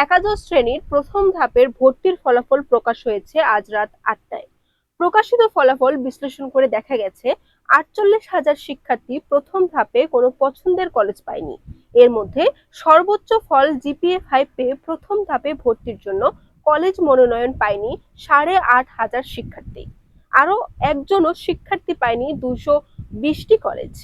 একাদশ শ্রেণীর প্রথম ধাপের ভর্তির ফলাফল প্রকাশ হয়েছে আজ রাত ৮টায়। প্রকাশিত ফলাফল বিশ্লেষণ করে দেখা গেছে ৪৮,০০০ শিক্ষার্থী প্রথম ধাপে কোনো পছন্দের কলেজ পায়নি। এর মধ্যে সর্বোচ্চ ফল জিপিএ 5 পেয়ে প্রথম ধাপে ভর্তির জন্য কলেজ মনোনয়ন পায়নি ৮,৫০০ শিক্ষার্থী। আরো একজনও শিক্ষার্থী পায়নি ২২০টি কলেজ।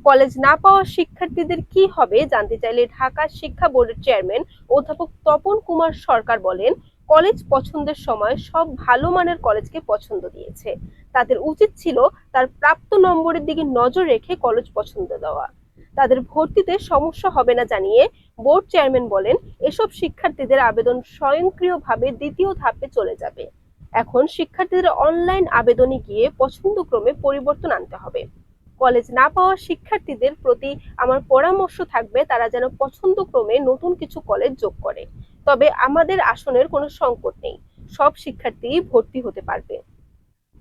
কলেজ না পাওয়া শিক্ষার্থীদের কি হবে জানতে চাইলে ঢাকা শিক্ষা বোর্ডের চেয়ারম্যান অধ্যাপক তপন কুমার সরকার বলেন, কলেজ পছন্দের সময় সব ভালো মানের কলেজকে পছন্দ দিয়েছে। তাদের উচিত ছিল তার প্রাপ্ত নম্বরের দিকে নজর রেখে কলেজ পছন্দ দেওয়া। তাদের ভর্তিতে সমস্যা হবে না জানিয়ে বোর্ড চেয়ারম্যান বলেন, এসব শিক্ষার্থীদের আবেদন স্বয়ংক্রিয়ভাবে দ্বিতীয় ধাপে চলে যাবে। এখন শিক্ষার্থীদের অনলাইন আবেদনে গিয়ে পছন্দক্রমে পরিবর্তন আনতে হবে। কলেজ না পাওয়া শিক্ষার্থীদের প্রতি আমার পরামর্শ থাকবে তারা যেন পছন্দক্রমে নতুন কিছু কলেজ যোগ করে। তবে আমাদের আসনের কোনো সংকট নেই, সব শিক্ষার্থী ভর্তি হতে পারবে।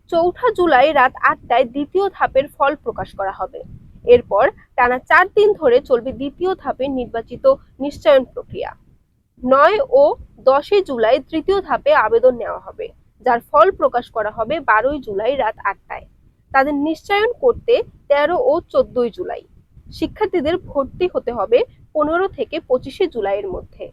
৪ঠা জুলাই রাত ৮টায় দ্বিতীয় ধাপের ফল প্রকাশ করা হবে। এরপর টানা ৪ দিন ধরে চলবে দ্বিতীয় ধাপের নির্বাচিত নিশ্চয়ন প্রক্রিয়া। ৯ ও ১০ জুলাই তৃতীয় ধাপে আবেদন নেওয়া হবে, যার ফল প্রকাশ করা হবে ১২ জুলাই রাত ৮টায়। তাদের নিশ্চয়ন করতে ১৩ ও ১৪ জুলাই। শিক্ষার্থীদের ভর্তি হতে হবে ১৫ থেকে ২৫ জুলাইয়ের মধ্যে।